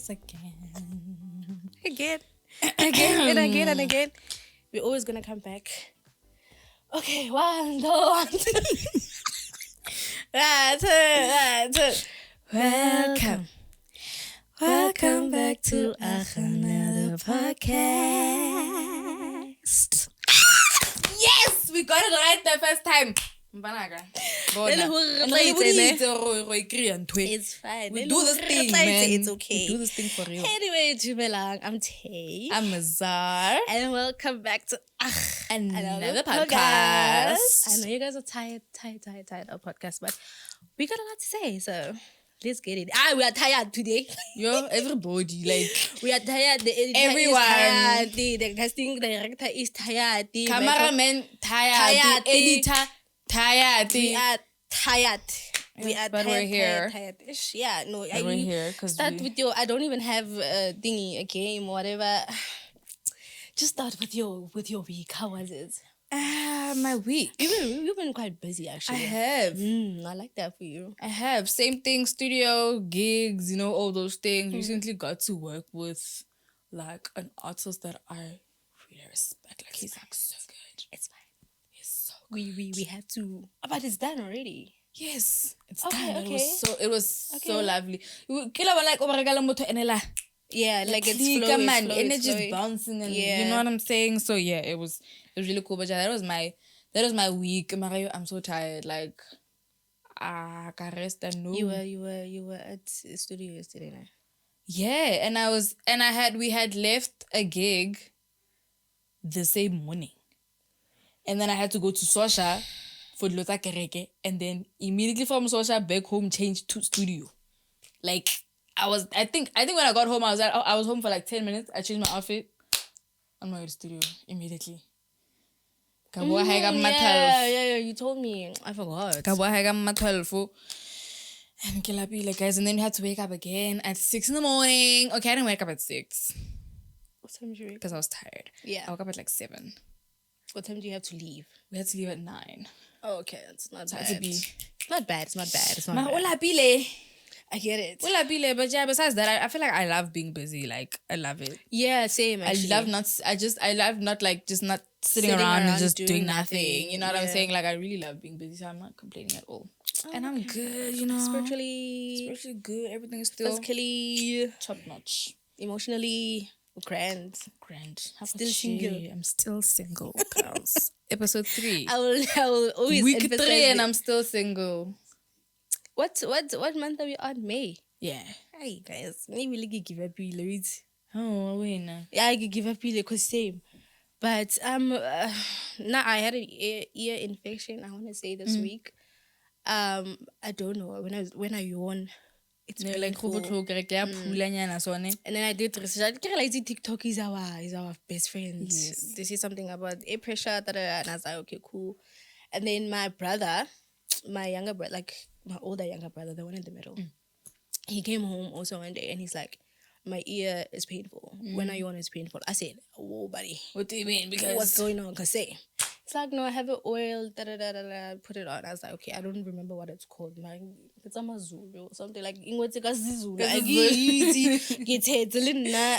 us again. Again. Again and again and again. We're always gonna come back. Okay, 1, 2, 1, 2. That's it. Welcome back to another podcast. Yes, we got it right the first time. It's fine. We do this thing, man. It's okay. We do this thing for real. Anyway, Jumelang, I'm Tay. I'm Azar. And welcome back to Another podcast. I know you guys are tired of podcasts, but we got a lot to say, so let's get it. We are tired today. Yo, everybody, like, we are tired. The editor everyone. is tired. The casting director is tired. The cameraman tired. The editor tired. We are tired. We are but tired, we're here. Tired-ish. Yeah, no. But we're here because start with your. I don't even have a thingy, a game, whatever. Just start with your week. How was it? My week. You've been quite busy, actually. I have. I like that for you. I have. Same thing, studio, gigs, you know, all those things. Recently got to work with, like, an artist that I really respect. Like, he's, like, so good. It's fine. He's so good. We have to... but it's done already. Yes. It's okay, done. Okay. It was so lovely. Yeah, like it's flowing, man, energy's bouncing and you know what I'm saying. So yeah, it was really cool. But yeah, that was my week. I'm so tired. Like, I can rest and no. You were at the studio yesterday night. Yeah, we had left a gig the same morning, and then I had to go to Sosha for Lota Kereke, and then immediately from Sosha back home changed to studio. Like, I think when I got home, I was home for like 10 minutes. I changed my outfit. On my way to studio immediately. Yeah, you told me. I forgot. And guys, and then we had to wake up again at 6 in the morning. Okay, I didn't wake up at 6. What time did you wake up? Because I was tired. Yeah. I woke up at like 7. What time do you have to leave? We had to leave at 9. Oh, okay, it's not bad. It's not bad. It's not bad. I get it. But yeah, besides that, I feel like I love being busy. Like, I love it. Yeah, same, actually. I love not like just not sitting around and just doing nothing. You know what I'm saying? Like, I really love being busy, so I'm not complaining at all. And I'm good, you know. Spiritually good. Everything is still physically top notch. Emotionally grand. Still single. I'm still single, girls. Episode 3. I will always week 3 and I'm still single. What month are we on? May. Yeah. Hey guys, maybe like give up loads. Oh, wait. Yeah, I could give up because same. But now I had an ear infection. I want to say this week. I don't know when I yawn. It's painful. And then I did research. I realized TikTok is our best friend. Yes. They say something about air pressure, and I was like, okay, cool. And then my brother, my younger brother, like my older younger brother, the one in the middle, he came home also one day and he's like, my ear is painful. When I yawn, it's painful. I said, whoa, buddy. What do you mean? Because what's going on? Cause say, it's like, no, I have an oil, put it on. I was like, okay, I don't remember what it's called. It's Amazulu or something like Ingwetika Zulu.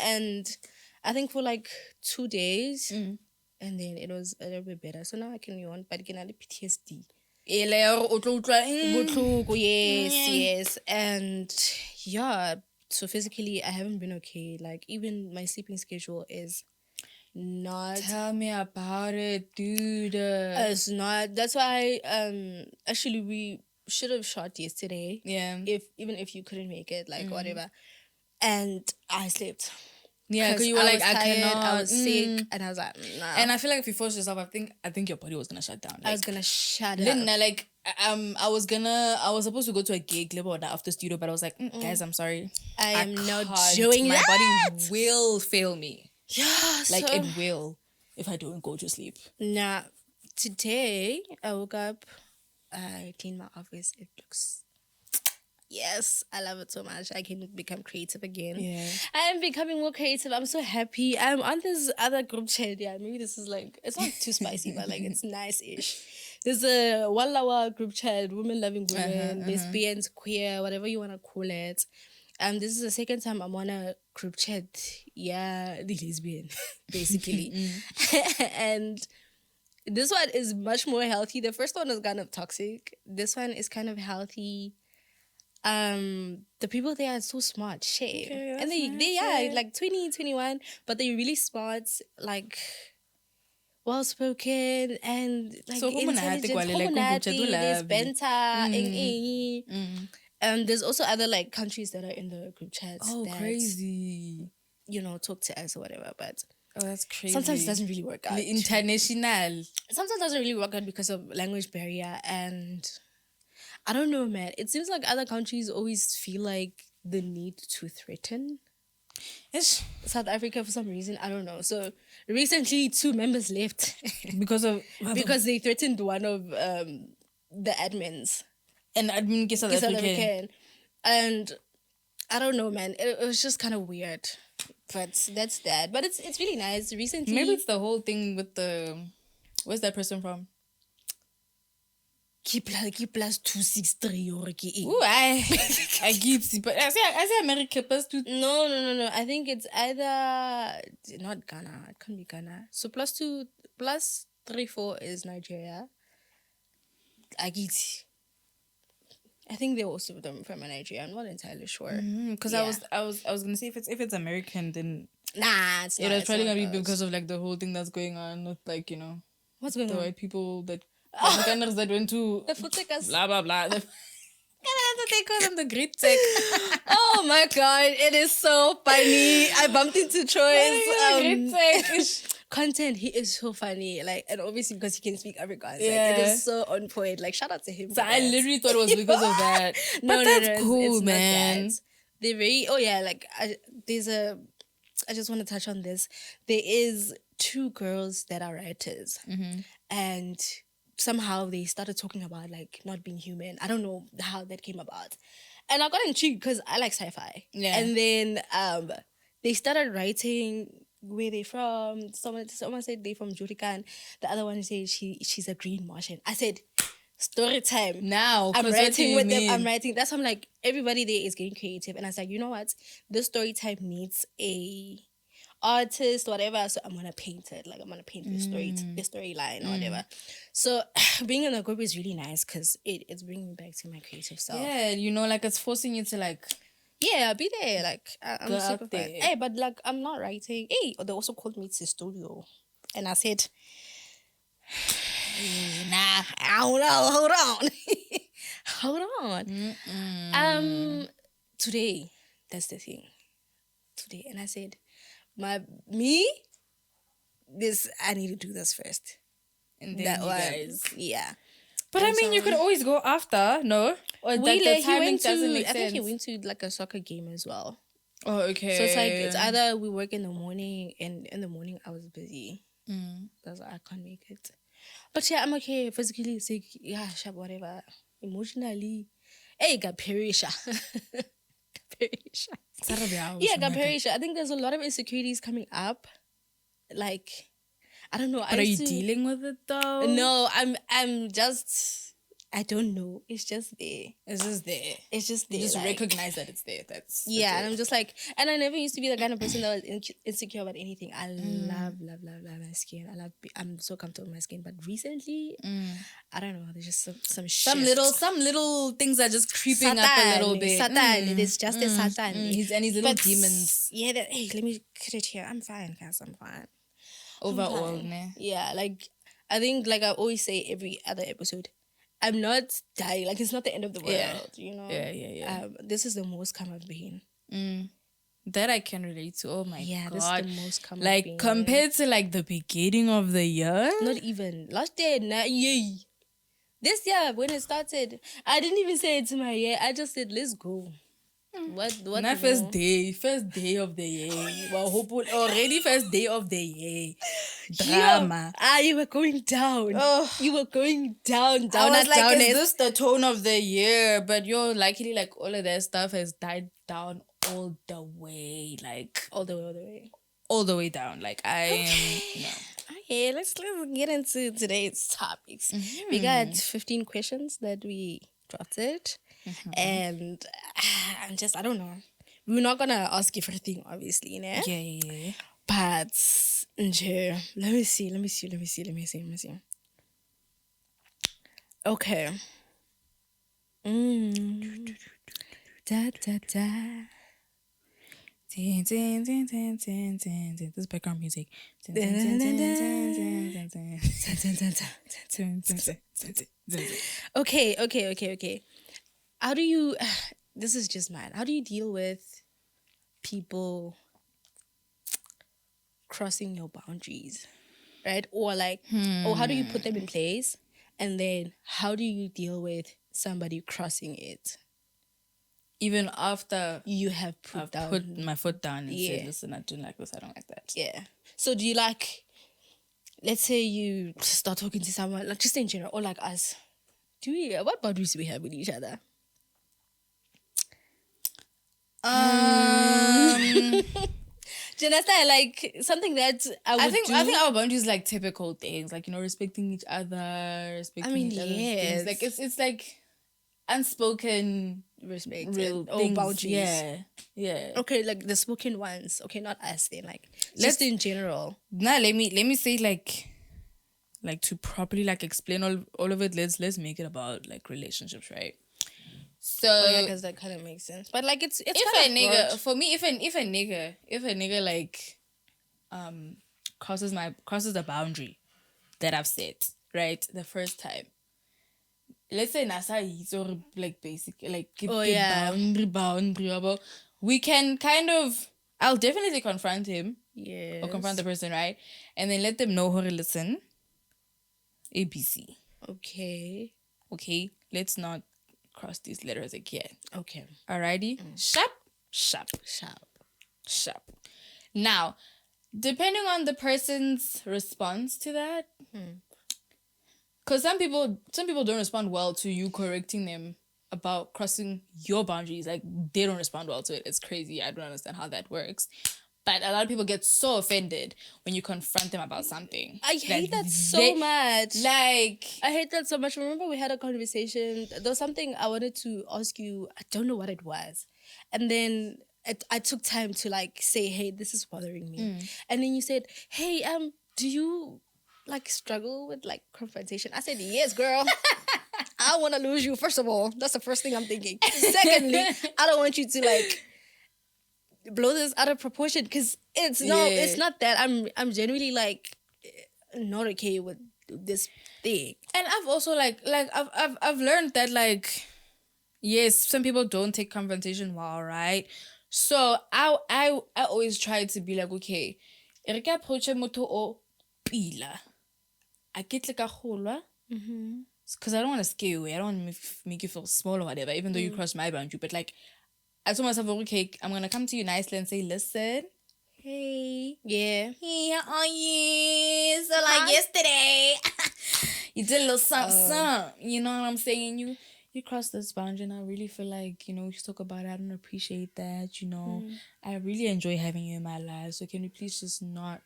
And I think for like 2 days, and then it was a little bit better. So now I can yawn, but again, I have PTSD. Yes. And yeah, so physically, I haven't been okay. Like, even my sleeping schedule is not... Tell me about it, dude. It's not... That's why, actually, we should have shot yesterday. Yeah. Even if you couldn't make it, like, whatever. And I slept. Yeah, because you were like, tired, I cannot. I was sick, and I was like, nah. And I feel like if you forced yourself, I think your body was gonna shut down. Like, I was gonna shut up. Then, like, I was supposed to go to a gig after studio, but I was like, guys, I'm sorry. I am not doing my that. My body will fail me. Yeah, like it will if I don't go to sleep. Nah, today I woke up, I cleaned my office. It looks... Yes, I love it so much. I can become creative again. Yeah. I am becoming more creative. I'm so happy. I'm on this other group chat. Yeah, maybe this is like, it's not too spicy, but like it's nice-ish. There's a Wallawa group chat, women loving women, lesbians, queer, whatever you want to call it. This is the second time I'm on a group chat. Yeah, the lesbian, basically. And this one is much more healthy. The first one was kind of toxic. This one is kind of healthy. The people there are so smart, shit. Okay, And that's they nice, yeah, yeah. like 20, 21, but they're really smart, like well spoken and like So, ho monate intelligent. kwale, like, kung group chat, o There's lovely. Benta, and there's also other like countries that are in the group chats Oh, that crazy. talk to us or whatever. But Oh, that's crazy. sometimes it doesn't really work out. The international. Sometimes it doesn't really work out because of language barrier, and I don't know, man. It seems like other countries always feel like the need to threaten Yes. South Africa for some reason. I don't know. So recently, 2 members left Because of because they threatened one of the admins. an admin ke South South African. African. And I don't know, man. It was just kind of weird. But that's that. But it's really nice. Recently, Maybe it's the whole thing with the. Where's that person from? Ki plus 263 or ki. Ooh, I keep see, but I say America plus two. No. I think it's either not Ghana. It can't be Ghana. So plus 34 is Nigeria. Agiti. I think they're also from Nigeria. I'm not entirely sure. Because Yeah. I was gonna say if it's American, then Nah, it's not. it's it's probably not gonna be those. because of like the whole thing that's going on with like What's going the on? white people that Afrikaners that went to The Footikas. blah blah blah. That's what they call them, the Great Tech. Oh my god, it is so funny. I bumped into Troy's Great Tech. content. He is so funny. Like, and obviously because he can speak Afrikaans. Yeah. Like, it is so on point. Like, shout out to him. So for I that. literally thought it was because of that. But that's cool, it's man. Not that. They're very like I just want to touch on this. There is 2 girls that are writers, and somehow they started talking about like not being human. I don't know how that came about, and I got intrigued because I like sci-fi. Yeah. And then they started writing where they from. Someone said they from Jurikan. The other one said she's a green Martian. I said, story time. Now, I'm 'cause what do writing you with them. mean? I'm writing. That's why I'm like, everybody there is getting creative. And I was like, you know what? This story time needs a artist, whatever. So I'm gonna paint it. Like I'm gonna paint the storyline or whatever. So being in a group is really nice because it's bringing me back to my creative self. Yeah, like it's forcing you to like. Yeah, be there. Like I'm Go super out fun. there. Hey, but like I'm not writing. Hey, they also called me to studio, and I said, nah, hold on, hold on. Today, that's the thing. Today, and I said, I need to do this first. And then That you was guys. yeah. But I mean, you could always go after, no? Or that the He timing went doesn't to. make I think he sense. went to like a soccer game as well. Oh, okay. So it's like it's either we work in the morning, and in the morning I was busy. That's why I can't make it. But yeah, I'm okay. Physically sick, yeah, sharp, whatever. Emotionally, hey, got perisha. Yeah, got perisha. I think there's a lot of insecurities coming up. Like, I don't know. But are you dealing with it though? No, I'm just. I don't know. It's just there. It's just there. It's just there. You just like, recognize that it's there. That's yeah, it. and I'm just like, and I never used to be the kind of person that was insecure about anything. I love my skin. I'm so comfortable with my skin. But recently, I don't know. There's just some some little things are just creeping up a little bit. Satan. It is just a Satan. His little demons. Yeah. Hey, let me cut it here. I'm fine, guys. I'm fine. Overall, fine. ne? Yeah, like I think, like I always say every other episode, I'm not dying. Like it's not the end of the world. You know. Yeah. This is the most calm I've been. That I can relate to. Oh my Yeah, god. this is the most calm I've like been. compared to like the beginning of the year. Not even last year. Yay. This year when it started, I didn't even say it to my year. I just said, let's go. What? Not first day of the year. Well, already first day of the year. Drama. You were going down. Oh. You were going down. I was like, down. is this the tone of the year? But likely like all of that stuff has died down all the way. Like all the way. All the way down. Like I am no. Okay, let's get into today's topics. We got 15 questions that we drafted, and I don't know. we're not gonna ask everything, obviously, né? Yeah. But nje, let me see. Okay. Da da da. This is background music. Okay. How do you? This is just mine. How do you deal with people crossing your boundaries, right? Or like, or how do you put them in place? And then how do you deal with somebody crossing it? Even after You have I've down. put my foot down and Yeah. said, listen, I don't like this, I don't like that. Yeah. So do you like, let's say you start talking to someone, like just in general, or like us, what boundaries do we have with each other? Do you understand? Like something that I think our boundaries is like typical things, like, you know, respecting each other, respecting each other's things. Like it's like unspoken respect real or things. boundaries. Yeah. Okay, like the spoken ones. Okay, not us then. Like just in general. Now let me say like to properly like explain all of it. Let's make it about like relationships, right? So yeah, because that kind of makes sense. But like it's if kind a of nigga broad. for me, if a nigga like crosses the boundary that I've set, right, the first time. Let's say Nasa is or like basic like boundary. We can kind of, I'll definitely confront him. Yeah. Or confront the person, right? And then let them know how to listen. ABC. Okay. Let's not cross these letters again. Okay. Alrighty? Sharp. Now, depending on the person's response to that, because some people don't respond well to you correcting them about crossing your boundaries. Like, they don't respond well to it. It's crazy. I don't understand how that works. But a lot of people get so offended when you confront them about something. I hate that so much. Like, I hate that so much. Remember we had a conversation. There was something I wanted to ask you. I don't know what it was. And then I took time to like say, hey, this is bothering me. And then you said, hey, do you like struggle with like confrontation? I said, yes, girl. I want to lose you, first of all. That's the first thing I'm thinking. Secondly, I don't want you to like blow this out of proportion because it's not that. I'm genuinely like not okay with this thing. And I've also like I've learned that like, yes, some people don't take confrontation well, right? So I always try to be like, okay, e re ke approach motho o pila. I get like a holwa. Because I don't want to scare you away. I don't want to make you feel small or whatever, even though you crossed my boundary. But like, I told myself, okay, I'm going to come to you nicely and say, listen, hey. Yeah. Hey, how are you? So like yesterday, you did a little something. You know what I'm saying? You crossed this boundary and I really feel like, you know, we should talk about it. I don't appreciate that, you know. I really enjoy having you in my life. So can we please just not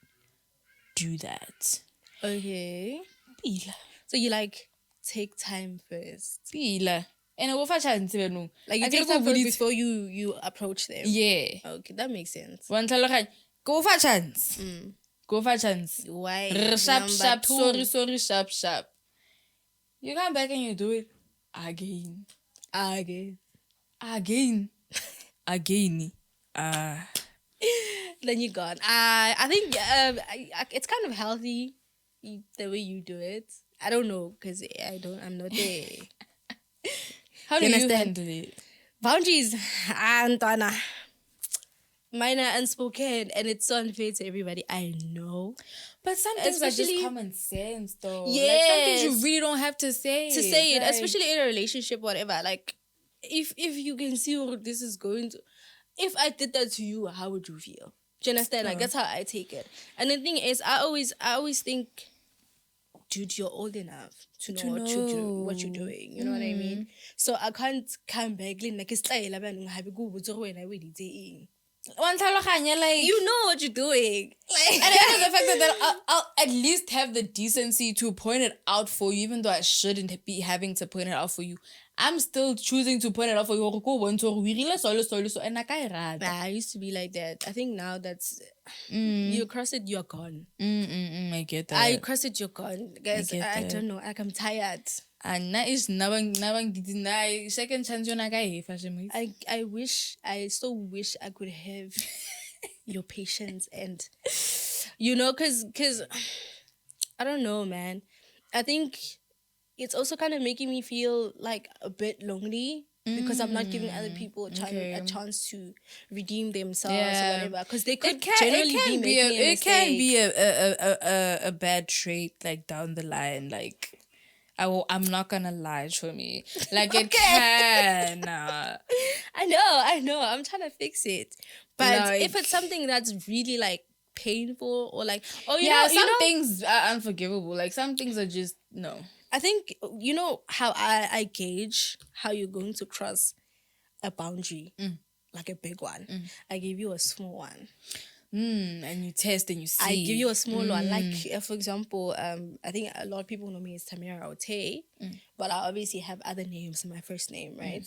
do that? Okay. Pila. So you like take time first. Pila. And Like you take time first before you approach them. Yeah. Okay, that makes sense. Go for chance. Go for chance. Why? Sharp. Sorry, sharp. You come back and you do it again. Then you're gone. I think it's kind of healthy the way you do it. I don't know because I'm not there. How do you handle it? Boundaries, Antana. Mine are unspoken and it's so unfair to everybody. I know. But some things are just common sense though. Yes. Like some things you really don't have to say. Like, especially in a relationship, whatever. Like if you can see what this is going to, if I did that to you, how would you feel? Do you understand? Like that's how I take it. And the thing is, I always think, dude, you're old enough to know what you're doing. You know what I mean? So I can't come back like it's like you know what you're doing. Like, and even the fact that I'll at least have the decency to point it out for you, even though I shouldn't be having to point it out for you. I'm still choosing to point it out for you. Go one to we really so and I used to be like that. I think now that's you cross it, you're gone. I get that. I cross it, you're gone. Guys, I that. don't know. Like I'm tired. And that is now second chance you're not I so wish I could have your patience and because I don't know, man. I think it's also kind of making me feel like a bit lonely because I'm not giving other people a chance to redeem themselves or whatever. Because they could generally be making a mistake. It can be a bad trait like down the line. Like I'm not gonna lie to me. Like it can. I know. I'm trying to fix it. But like, if it's something that's really like painful or like some things are unforgivable. Like some things are just no. I think you know how I gauge how you're going to cross a boundary, like a big one. I give you a small one. And you test and you see. I give you a small one. Like for example, I think a lot of people know me as Tamara Ote, but I obviously have other names in my first name, right?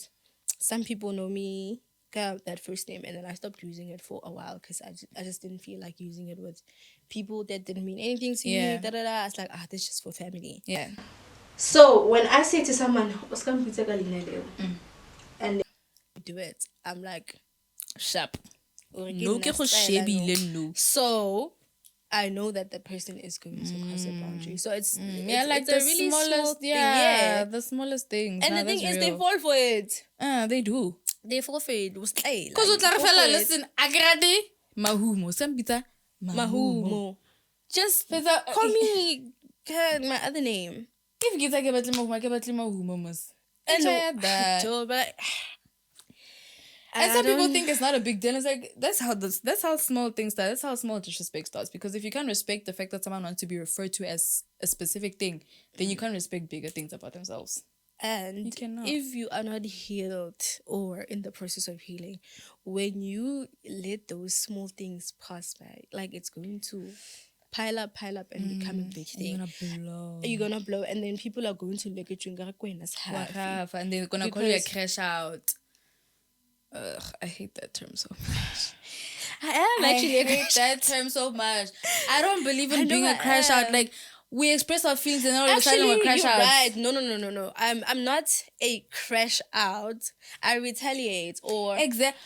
Some people know me that first name, and then I stopped using it for a while because I just didn't feel like using it with people that didn't mean anything to me. I was like, this is just for family. Yeah. So when I say to someone, and they do it, I'm like, sharp. No. So I know that the person is going to cross a boundary. So it's like it's the a really smallest thing. Yeah, the smallest things. And the thing is, they fall for it. They do. They fall for it. Because listen, agrade mahumo. Some bita mahumo. Just call me my other name. If kita ke batla mahumo mas. And some people think it's not a big deal. It's like that's how small things start. That's how small disrespect starts. Because if you can't respect the fact that someone wants to be referred to as a specific thing, then you can't respect bigger things about themselves. And if you are not healed or in the process of healing, when you let those small things pass by, like it's going to pile up and become a big thing. You're gonna blow, and then people are going to look at you and they're gonna call you a crash out. I hate that term so much. I hate that term so much. I don't believe in being a crash out. Like we express our feelings and all of a sudden we're crash out. Right. No. I'm not a crash out. I retaliate or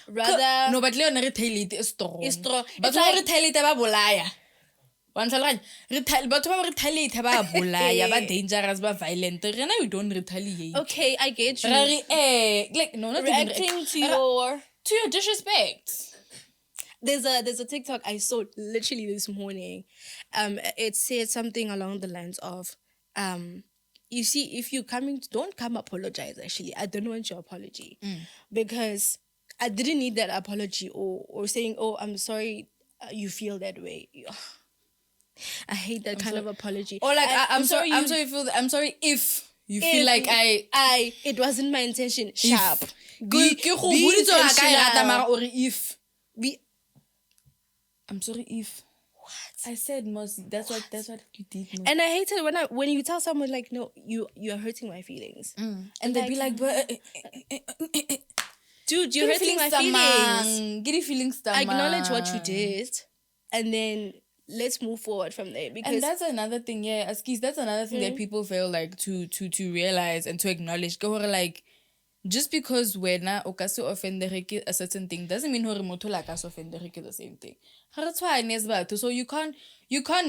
rather. No, but Leon retaliate is strong. It's strong. But what retaliate ba bolaya? But what retaliate ba bolaya, ba dangerous, ba violent. Rena you don't retaliate. Okay, I get you. Like no, not reacting to your disrespect. There's a TikTok I saw literally this morning. It said something along the lines of, you see, if you don't come apologize. Actually, I don't want your apology because I didn't need that apology or saying, oh, I'm sorry, you feel that way. I hate that kind of apology. Or like I'm sorry if you feel like it wasn't my intention. Sharp. I'm sorry if what I said most. That's what you did. Most. And I hate it when you tell someone like, no, you are hurting my feelings, and they'd be like, but dude, you're hurting my feelings. Get your feelings. Acknowledge what you did, and then let's move forward from there. And that's another thing, Askis. That's another thing that people fail like to realize and to acknowledge. Go like. Just because we're not offended a certain thing doesn't mean we're not offended the same thing. So you can't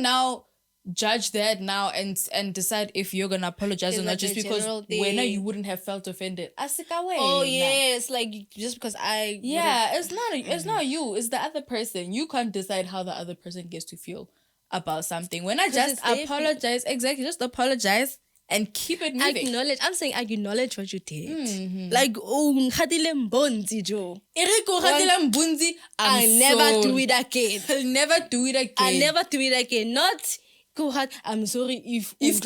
now judge that now and decide if you're gonna apologize or not just because when you wouldn't have felt offended. Oh yes, like just because it's not you, it's the other person. You can't decide how the other person gets to feel about something. When I just apologize, just apologize. And keep it moving. I'm saying acknowledge what you did. Like, oh, Joe. I'll never do it again. I'll never do it again. Not go hard. I'm sorry if if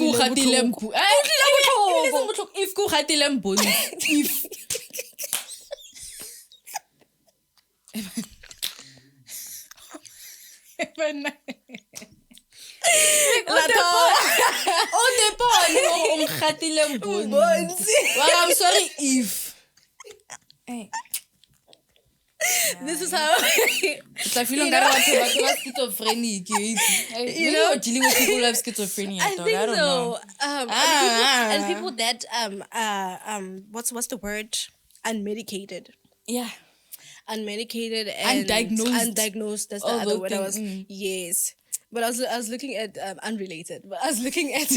Kgatile Bonzi. Bonzi. Well, I'm sorry if. Hey. This is how It's I feel like I was schizophrenic. You know, you're dealing with people who have schizophrenia. I dog. think I don't so. know. And people that what's the word? Unmedicated. Yeah. Unmedicated and undiagnosed. That's the All other those word I was. things, Yes. But I was looking at unrelated. But I was looking at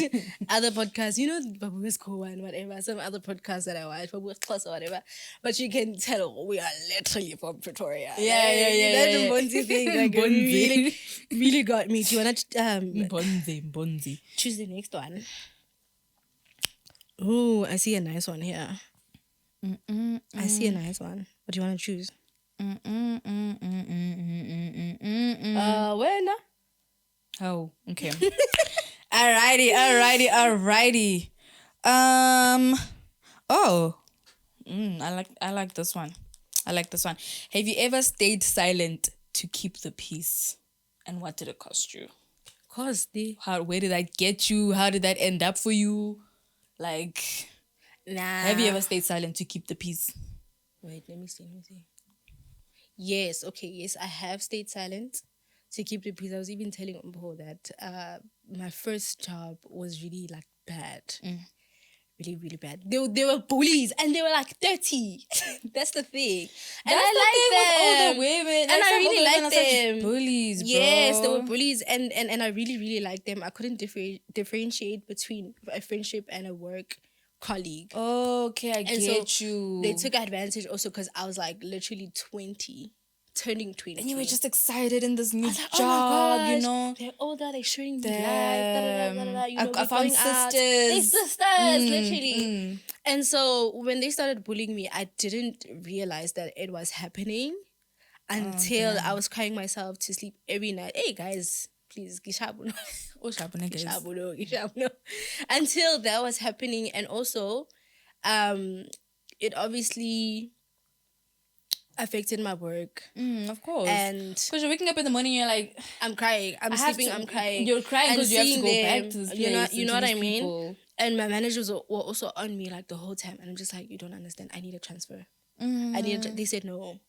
other podcasts. You know, Babu's Koa and whatever. Some other podcasts that I watch, Babu's Plus or whatever. But you can tell we are literally from Pretoria. Yeah. That Bonzi thing like Bonzi. really got me. Do you wanna Bonzi. choose the next one? Oh, I see a nice one here. I see a nice one. What do you want to choose? When? Oh, okay. Alrighty. I like this one. Have you ever stayed silent to keep the peace? And what did it cost you? Where did that get you? How did that end up for you? Like, have you ever stayed silent to keep the peace? Wait, let me see. Yes, I have stayed silent to keep the peace. I was even telling Umbo that my first job was really like bad. Really, really bad. They were bullies and they were like 30. That's the thing. And That's I the thing with like them. older women. And I really like them. Bullies, bro. Yes, they were bullies and I really, really liked them. I couldn't differentiate between a friendship and a work colleague. Okay, I get you. They took advantage also because I was like literally 20. Turning 20. And you were just excited in this new like, job, oh my gosh, you know. they're older, they're showing me Damn. life. You know, I found sisters. They're sisters, literally. And so when they started bullying me, I didn't realize that it was happening until I was crying myself to sleep every night. Hey guys, please, gishabuno. Until that was happening, and also, it obviously affected my work. Of course. And because you're waking up in the morning, you're like, I'm crying. I'm sleeping, I'm crying. You're crying because you have to go back to this place. You know what I mean? People. And my managers were also on me like the whole time. And I'm just like, you don't understand. I need a transfer. They said no.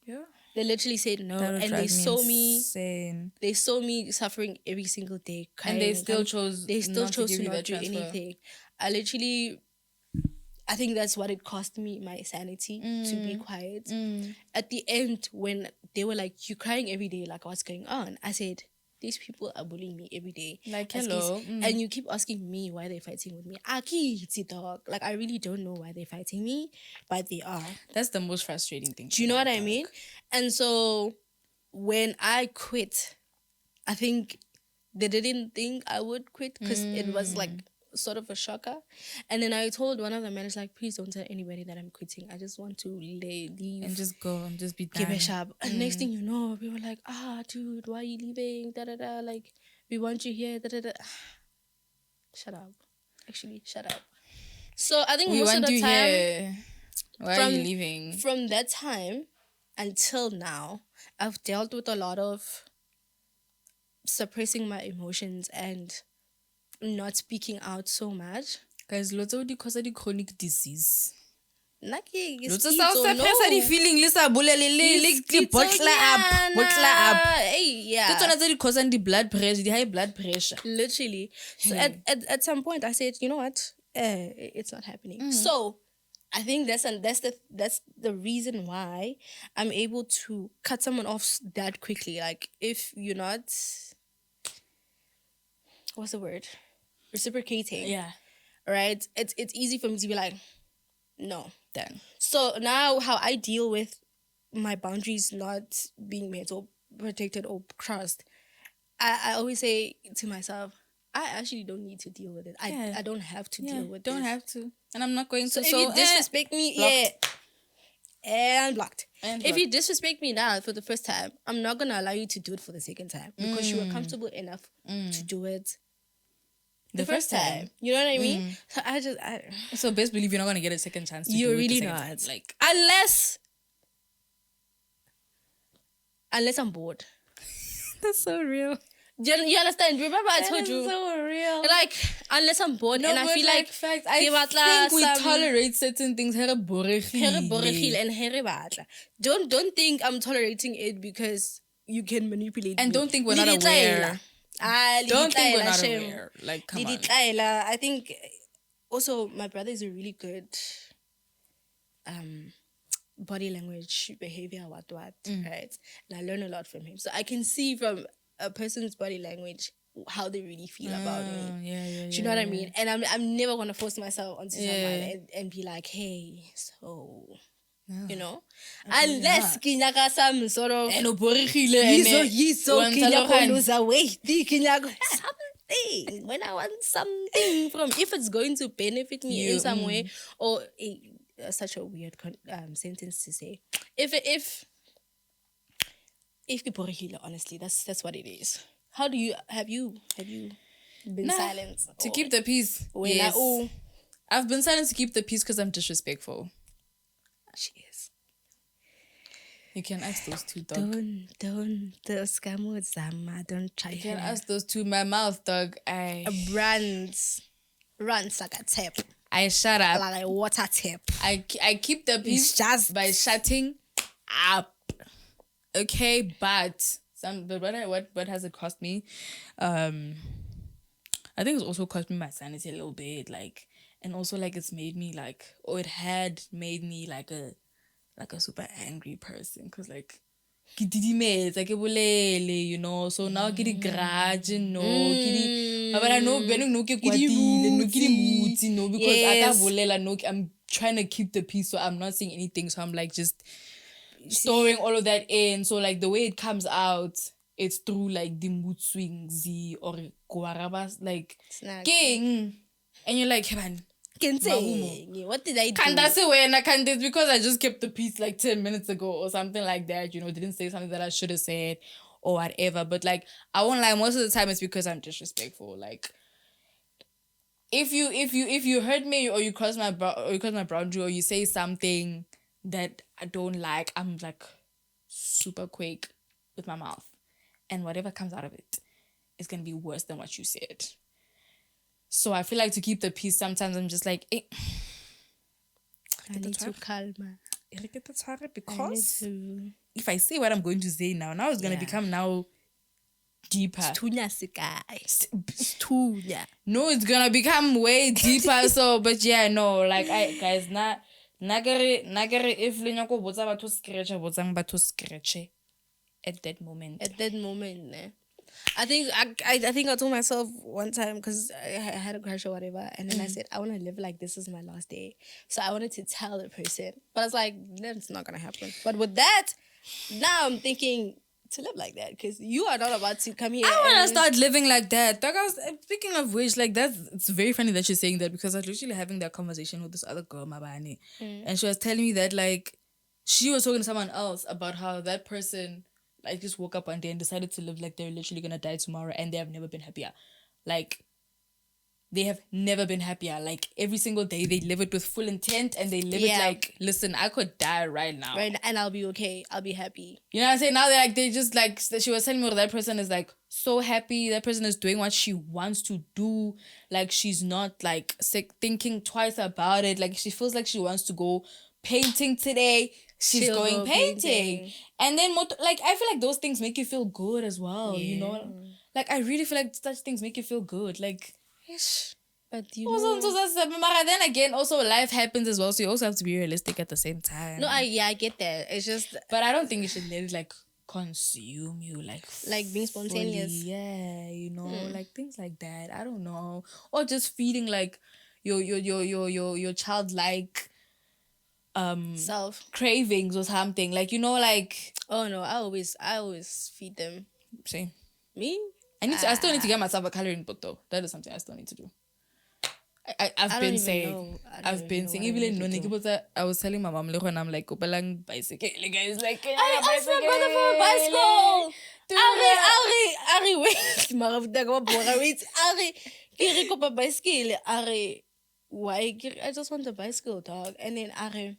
Yeah. They literally said no. And they saw me. They saw me suffering every single day. Crying, and they still chose to not do anything. I think that's what it cost me, my sanity, to be quiet. At the end, when they were like, you're crying every day, like, what's going on? I said, these people are bullying me every day. Like, hello. And you keep asking me why they're fighting with me. Dog. Like, I really don't know why they're fighting me, but they are. That's the most frustrating thing. Do you know what I mean? And so, when I quit, I think they didn't think I would quit because it was like sort of a shocker. And then I told one of the managers, like, please don't tell anybody that I'm quitting. I just want to leave and just go and just be done. Give a sharp. And next thing you know, we were like, dude, why are you leaving? Like, we want you here. Shut up. Actually, shut up. So I think we most want of the you time, here. Why are you leaving? From that time until now, I've dealt with a lot of suppressing my emotions and not speaking out so much. Guys, lots of the cause of the chronic disease. Lots of suppress the feeling. Lisa bottle up. Hey, yeah. That's one of the cause of the blood pressure, the high blood pressure. Literally. So at some point I said, you know what? It's not happening. So I think that's the reason why I'm able to cut someone off that quickly. Like, if you're not, what's the word? Reciprocating. Yeah. Right? It's easy for me to be like, no. Done. So now how I deal with my boundaries not being met or protected or crossed, I always say to myself, I actually don't need to deal with it. I don't have to deal with it. Don't have to. And I'm not going to. So if you disrespect me, blocked. And blocked. If you disrespect me now for the first time, I'm not going to allow you to do it for the second time because you were comfortable enough to do it the first time. You know what I mean? So So best believe you're not going to get a second chance to do it. You're really not. Like, unless I'm bored. That's so real. You understand? Remember I told you, so real. like, unless I'm born, No, and I but feel like facts. ke I batla think we some- tolerate certain things. here boregile and here batla. Don't think I'm tolerating it because you can manipulate And me. don't think we're not Le ditlaela. aware. Ah, le Don't think we're ditlaela, not shame. aware. Like, come Le on. ditlaela. I think also my brother is a really good body language, behavior, what, right? And I learn a lot from him. So I can see from a person's body language how they really feel about me. Yeah. Do you know what I mean? And I'm never gonna force myself onto Yeah. someone and be like, hey, so you know, Absolutely unless not. ke nyaka some sort of And o boregile, and yiso wa ke nyaka ntlhaloganya. lose weight, ke nyaka something. When I want something from, if it's going to benefit me in some way, or such a weird sentence to say, if boregile, honestly, that's what it is. How do you have you been silent To keep the peace. when Yes. I've been silent to keep the peace because I'm disrespectful. she is. You can ask those two, dog. Don't don't try. You can ask those two. My mouth, dog. runs like a tap, I shut up. like a water tap. I keep the peace just- by shutting up. Okay, but what has it cost me? I think it's also cost me my sanity a little bit, like, and also like it's made me like, or it had made me like a super angry person, because like ke didimetse, ke bolele, you know, so now ke di grudge, no, but I know bening no ke kwatile, no ke di mutsi, no, because I Yes. can't bolela, no, I'm trying to keep the peace, so I'm not saying anything, so I'm like just storing all of that in. So like the way it comes out, it's through like the mood swings or guarabas, like Snack. king, and you're like, man, Can say, Mahumo. what did I do? can't that's when I can't, it's because I just kept the peace like 10 minutes ago or something like that, you know, didn't say something that I should have said or whatever. But like, I won't lie, most of the time it's because I'm disrespectful. Like, if you hurt me or you cross my boundary or you say something that I don't like, I'm like super quick with my mouth, and whatever comes out of it is gonna be worse than what you said. So I feel like to keep the peace, sometimes I'm just like, I need to calm. because if I say what I'm going to say now it's gonna become now deeper. Stunya sikai. Stunya. No, it's gonna become way deeper. So, but yeah, no, like guys, nagare if le nyako botsa batho botsang batho scratch at that moment. At that moment, ne? I think I told myself one time, because I had a crush or whatever, and then I said I want to live like this is my last day. So I wanted to tell the person, but I was like, that's not gonna happen. But with that, now I'm thinking to live like that, because you are not about to come here. I want and to start living like that. Like, speaking of which, like it's very funny that you're saying that, because I was literally having that conversation with this other girl, Mabani, and she was telling me that like she was talking to someone else about how that person like just woke up one day and decided to live like they're literally gonna die tomorrow, and they have never been happier. Like, they have never been happier. Like, every single day they live it with full intent, and they live it like, listen, I could die right now. Right, and I'll be okay. I'll be happy. You know what I'm saying? Now they just like, she was telling me that person is like so happy. That person is doing what she wants to do. Like, she's not like thinking twice about it. Like, she feels like she wants to go painting today. She's She'll going go painting. painting. And then like, I feel like those things make you feel good as well. You know, like I really feel like such things make you feel good. Like, but you also, know, but then again, also life happens as well, so you also have to be realistic at the same time. no, I get that. It's just, But I don't think you should let it like consume you, like being spontaneous. fully. Yeah, you know, like things like that. I don't know, or just feeding like your childlike self cravings or something. Like, you know, like, oh no, I always feed them. same. Me? I still need to get myself a coloring book though. That is something I still need to do. I've been saying, even I was telling my mom, when I'm like, Kopalang bicycle, guys, like, I asked my brother for a bicycle. Ari, wait, Mara, wait, Ari, ke re kopa bicycle, Ari, why? I just want a bicycle, dog. And then Ari,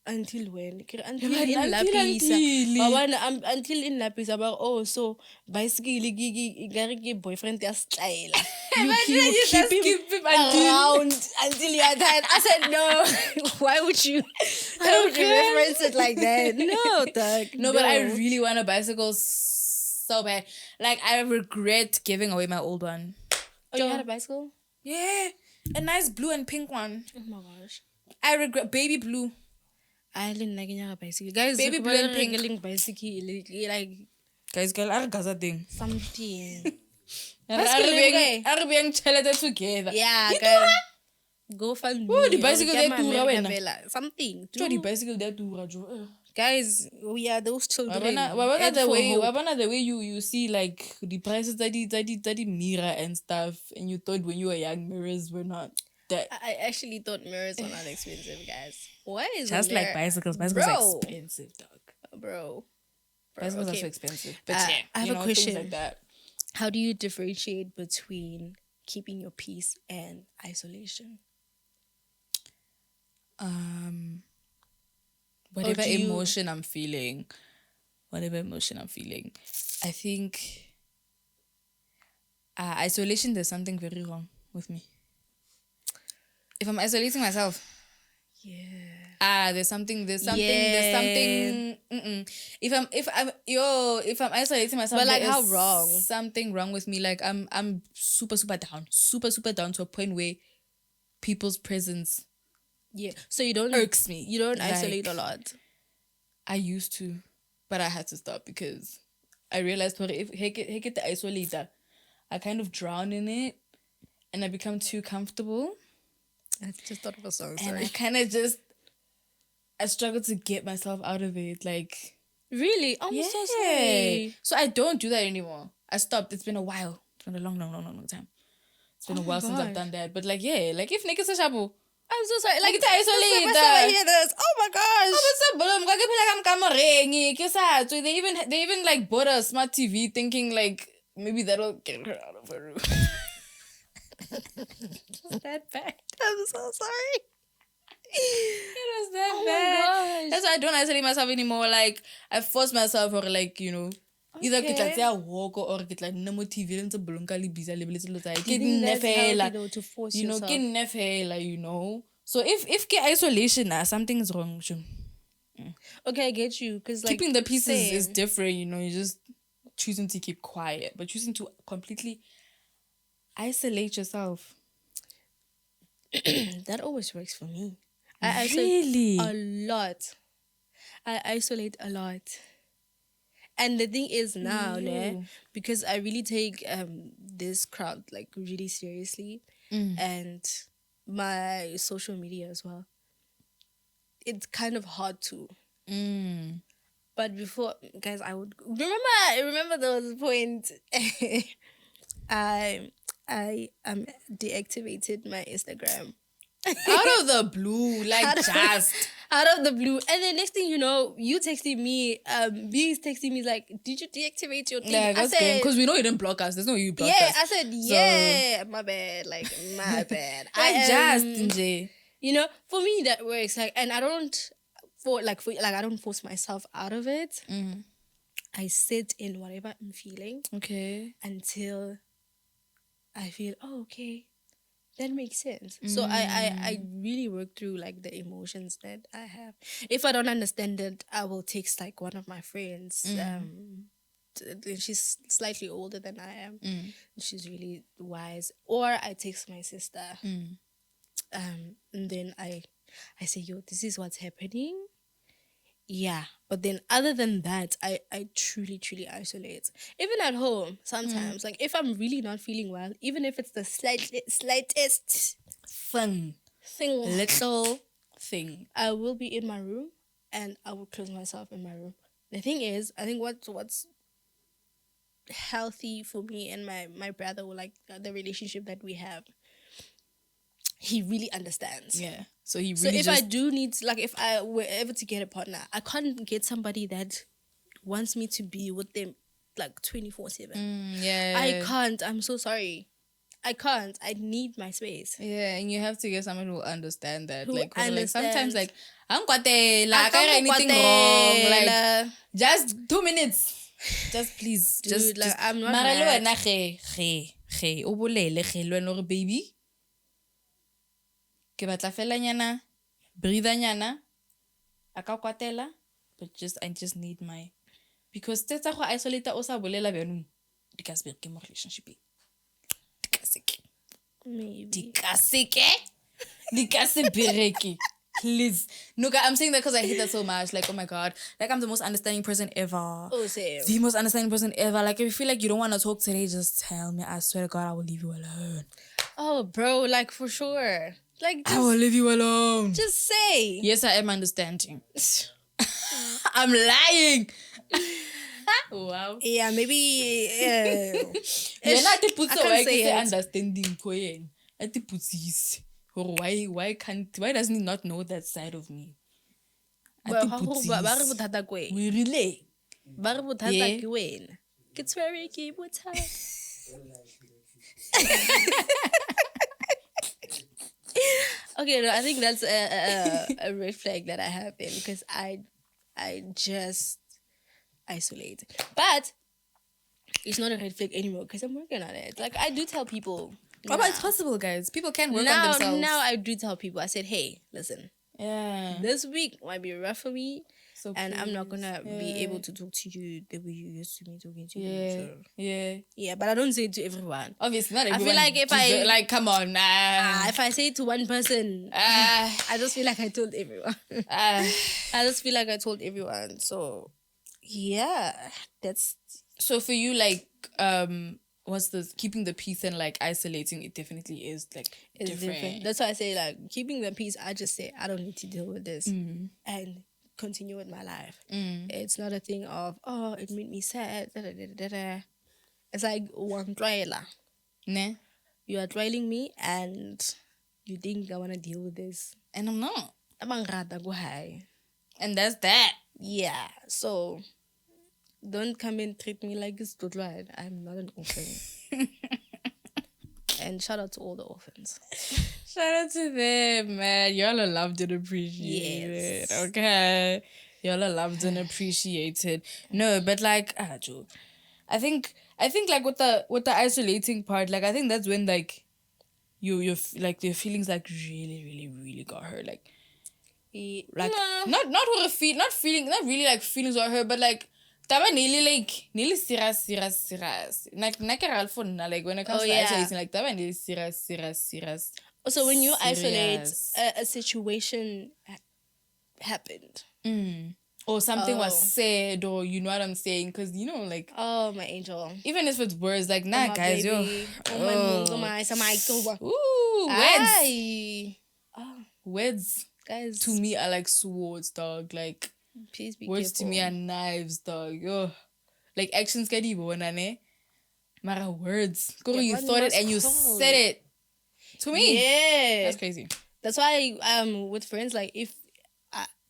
until when? Until but in until- Lapisa. Until in Lapisa, about so bicycle boyfriend ya style. You keep him around until you are tired. I said no. Why would you reference it like that? No, Doug. No, but I really want a bicycle so bad. Like, I regret giving away my old one. Oh, you had a bicycle? Yeah, a nice blue and pink one. Oh my gosh. I regret baby blue. I didn't like a bicycle. Guys, Baby blue and pink. Bicycle, like Guys, girl, I got that thing. something. Are being chelete together. Yeah, guys. Go find Oh, the bicycle they do something. So the bicycle they do Guys, we are those children. Wabana the way you see like the prices that the mirror and stuff, and you thought when you were young mirrors were not that. I actually thought mirrors were not expensive, guys. Why is Just like bicycles are expensive, dog. Bro. Bicycles are so expensive. But I have a question. Things like that. How do you differentiate between keeping your peace and isolation? Whatever emotion I'm feeling, I think isolation, there's something very wrong with me. If I'm isolating myself, there's something. If I'm isolating myself, but like there how is wrong? Something wrong with me. Like I'm super down to a point where people's presence So you don't irks me. You don't isolate a lot. I used to, but I had to stop because I realized if I get the isolator, I kind of drown in it and I become too comfortable. I just thought of a song. And I kind of I struggle to get myself out of it. Like, really? I'm so sorry. So I don't do that anymore. I stopped. It's been a while. It's been a long time. It's been a while since I've done that. But like, like if niggas are shabu, I'm so sorry. Like, it's isolated. I hear this. Oh my gosh. They even like bought a smart TV thinking like maybe that'll get her out of her room. It's that bad. I'm so sorry. It was that bad. My gosh. That's why I don't isolate myself anymore. Like I force myself, or like either get like a walk or get like no TV and to blunkali biza level to force yourself. So if get isolation, something's wrong. Okay, I get you, because like keeping the peace is different. You're just choosing to keep quiet, but choosing to completely isolate yourself. That always works for me. I isolate a lot. I isolate a lot. And the thing is now, because I really take this crowd like really seriously, and my social media as well, it's kind of hard to. But before, guys, I would remember there was a point I deactivated my Instagram. Out of the blue, like out of the blue. And then next thing you know, you texting me, B is texting me like, did you deactivate your thing? Yeah, I said, because we know you didn't block us. There's no you blocked us. Yeah, I said, my bad. Like, my bad. For me that works. Like, and I don't I don't force myself out of it. I sit in whatever I'm feeling. Okay. Until I feel, okay, that makes sense. So I really work through like the emotions that I have. If I don't understand it, I will text like one of my friends. She's slightly older than I am. She's really wise. Or I text my sister. And then I say, yo, this is what's happening. Yeah. But then other than that, I truly isolate. Even at home, sometimes. Like if I'm really not feeling well, even if it's the slightest little thing, I will be in my room and I will close myself in my room. The thing is, I think what's healthy for me and my brother, or like the relationship that we have, he really understands. Yeah. So he really. So if I do need, like, if I were ever to get a partner, I can't get somebody that wants me to be with them like 24/7. Yeah. I can't. I'm so sorry. I can't. I need my space. Yeah, and you have to get someone who will understand that. Who like sometimes understands. I'm kwatela, I can't do anything wrong. Like just 2 minutes. Just please. Dude, like, I'm not Mara le mad. wena ge o bolele ge le wena gore baby ke batla fela nyana breather nyana a ka kwatela, but I just need my, because tsetsa go isolate o sa bolela bjanong di ka se bereke mo relationship di ka se ke Maybe. di ka se bereke. Please. No, I'm saying that because I hate that so much. Like, oh my God. Like, I'm the most understanding person ever. Oh, same. The most understanding person ever. Like, if you feel like you don't want to talk today, just tell me. I swear to God, I will leave you alone. Oh, bro, like, for sure. Like, I will leave you alone. just say. Yes, I am understanding. I'm lying. Wow. Yeah, maybe. You're not the putso. I I can't say can it. understanding for you. At the putsies. Why doesn't he not know that side of me? But ba re bothata ke wena. We relay. Ba re bothata ke wena. Ke tshwere ke bothata. Okay, no, I think that's a red flag that I have in, because I just isolate. But it's not a red flag anymore because I'm working on it. Like, I do tell people. Oh, but it's possible, guys. People can work on Now themselves. I do tell people. I said, hey, listen, Yeah. this week might be rough for me, So and I'm not gonna please, be able to talk to you the way you used to me talking to you. Yeah. So, Yeah. yeah, but I don't say it to everyone. Obviously, not I everyone. feel like if like, come on, if I say it to one person, I just feel like I told everyone. I just feel like I told everyone. So, yeah, that's. So for you, like, what's this? Keeping the peace and like isolating, it definitely is like It's different. That's why I say, like, keeping the peace, I just say I don't need to deal with this and continue with my life. It's not a thing of, oh, it made me sad. Da, da, da, da, da. It's like one trialer. Ne? You are trailing me and you think I want to deal with this. And I'm not. Abang rata go high. And that's that. Yeah. So don't come and treat me like it's Dodlad. I'm not an orphan. And shout out to all the orphans. Shout out to them, man. Y'all are loved and appreciated. Yes. Okay. Y'all are loved and appreciated. No, but like, Joe, I think like with the isolating part, like I think that's when like you like your feelings like really, really, really got hurt. Like not really like feelings got hurt, but like taba nearly serious. Like like when it comes to isolating, like taba nearly serious. Also, when you isolate, a situation happened. Or something was said, or you know what I'm saying? Because, you know, like... Oh, my angel. Even if it's words, like, nah, guys, baby. Words, guys, to me are like swords, dog. Like, please be words careful. to me are knives, dog. Yo. Like, actions can be Mara words. You thought it and you said it. To me. Yeah. That's crazy. That's why, with friends, like,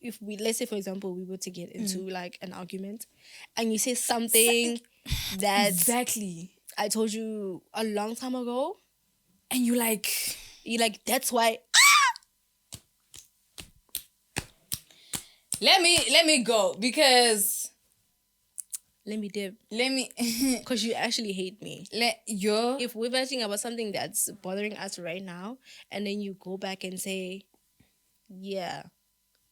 if we, let's say, for example, we were to get into like an argument and you say something that exactly I told you a long time ago, and you like that's why let me go because because you actually hate me. If we're bitching about something that's bothering us right now and then you go back and say, yeah,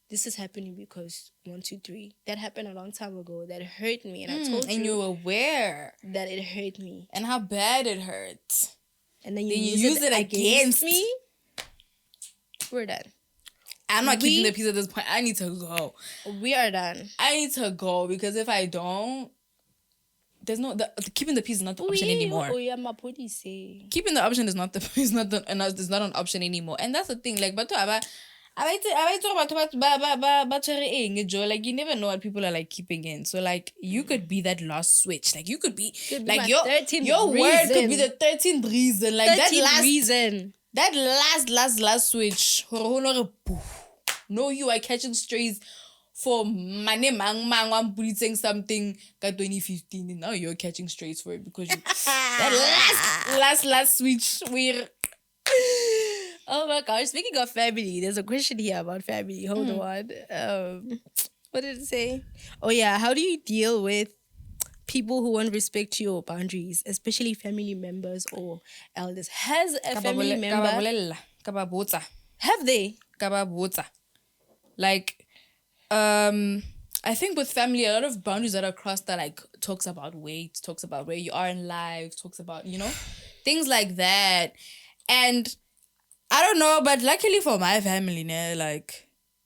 this is happening because 1, 2, 3. That happened a long time ago. That hurt me, and I told you. And you're aware that it hurt me, and how bad it hurt. And then you use it against me. We're done. I'm not keeping the peace at this point. I need to go. We are done. I need to go because if I don't, there's no keeping the peace is not the option anymore. Keeping the option is not an option anymore, and that's the thing. Like, but like you never know what people are like keeping in. So like you could be that last switch. Like you could be like your word could be the 13th reason. Like that last switch. No, you are catching strays for mane mang mang I'm saying something ka 2015 and now you're catching strays for it because you that last switch we're Oh my gosh! Speaking of family, there's a question here about family. Hold on. What did it say? Oh yeah, how do you deal with people who won't respect your boundaries, especially family members or elders? Has a family member have they? like I think with family a lot of boundaries that are crossed are like talks about weight, talks about where you are in life, talks about things like that. And I don't know, but luckily for my family,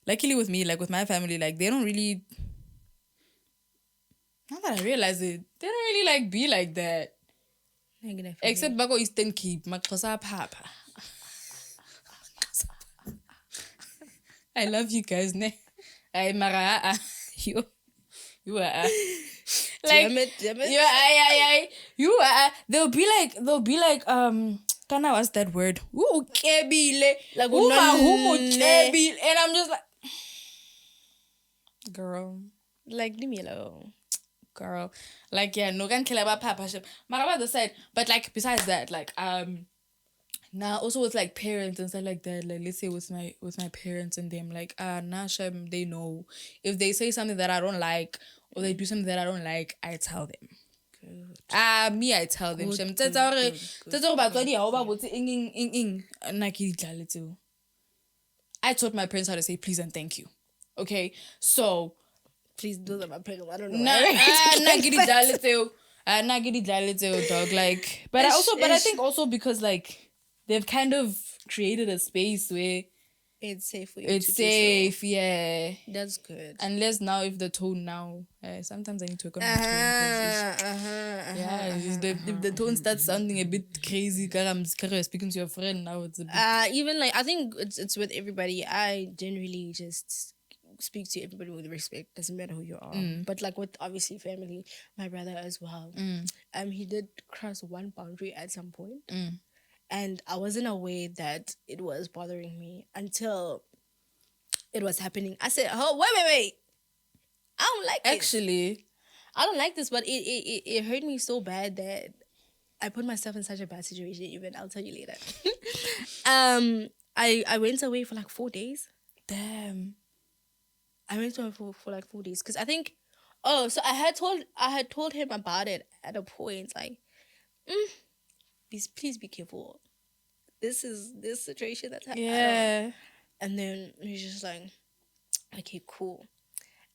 luckily with me, like with my family, like they don't really. Now that I realize it, they don't really like be like that. Except Bago Eastern Cape, Maxhosa Papa. I love you guys, ne? I Mara, you are. Like, Damn it. you are. They'll be like, Kana, what's that word? Ooh, kebile. Like, Kebile. And I'm just like, girl. Like, leave me alone. Girl. Like, yeah, no can kill about papa ship. Maraba the side. But like besides that, like now also with like parents and stuff like that, like let's say with my parents and them, like now Shem, they know if they say something that I don't like or they do something that I don't like, I tell them. Me I tell them Shem. I taught my parents how to say please and thank you. Okay? So please do that, my parents. I don't know. Dog. Like, but I think also because like they've kind of created a space where it's safe for you. It's safe, yeah. That's good. Unless now, if the tone now, sometimes I need to work on my tone. If the tone starts sounding a bit crazy, I'm speaking to your friend now. It's a bit. Even like I think it's with everybody. I generally just speak to everybody with respect. Doesn't matter who you are. But like with obviously family, my brother as well. He did cross one boundary at some point. And I wasn't aware that it was bothering me until it was happening. I said, "Oh, wait! I don't like this. Actually, I don't like this." But it hurt me so bad that I put myself in such a bad situation. Even I'll tell you later. I went away for like 4 days. Damn. I went away for like 4 days because I think. Oh, so I had told him about it at a point. Like, please be careful. This situation that's happening. Yeah. And then he's just like, okay, cool.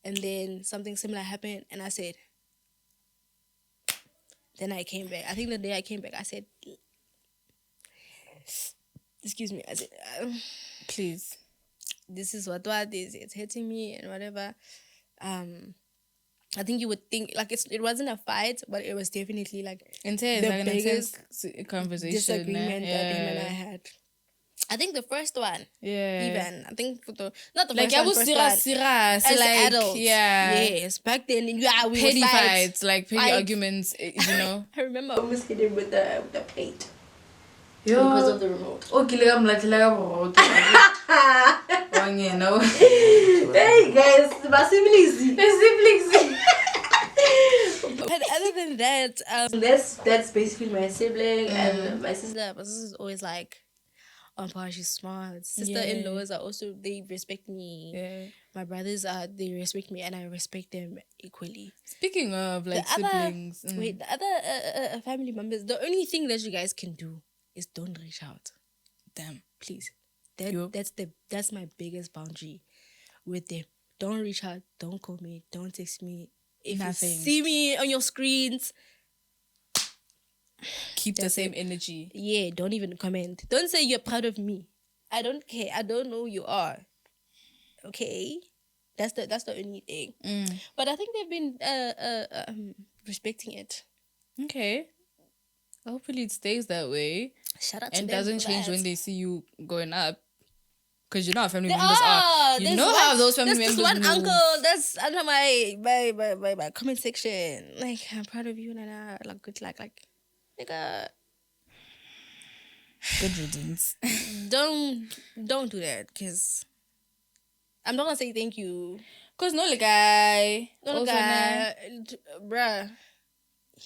And then something similar happened, and I said. Then I came back. I think the day I came back, I said, excuse me. I said, please. This is what is. It's hitting me and whatever. I think you would think like it wasn't a fight, but it was definitely like intense, the like biggest conversation, disagreement that him and I had. I think the first one, even I think for not the like first one, as like adults, yes, back then, we petty would fights, like petty arguments, I remember I almost hit him with the plate. Yo. Because of the remote. Okay, Hey guys, my siblings. But other than that, that's basically my sibling and my sister. My sister's always like, "Oh, pa, she's smart." Sister-in-laws are also, they respect me. Yeah. My brothers they respect me and I respect them equally. Speaking of like siblings, the other family members, the only thing that you guys can do is don't reach out. Damn, please. That's my biggest boundary with them. Don't reach out. Don't call me. Don't text me. If nothing. You see me on your screens, keep the same energy. Yeah, don't even comment. Don't say you're proud of me. I don't care. I don't know who you are. Okay, that's the only thing. But I think they've been respecting it. Okay, hopefully it stays that way. Shout out to and them doesn't change that. when they see you going up. Because you know how family members are. You know how those family members one move. Uncle that's under my comment section. Like, I'm proud of you, Nana. Like, good luck. Like, nigga. Good riddance. Don't do that, because I'm not gonna say thank you. Cause no like I No, also na- bruh.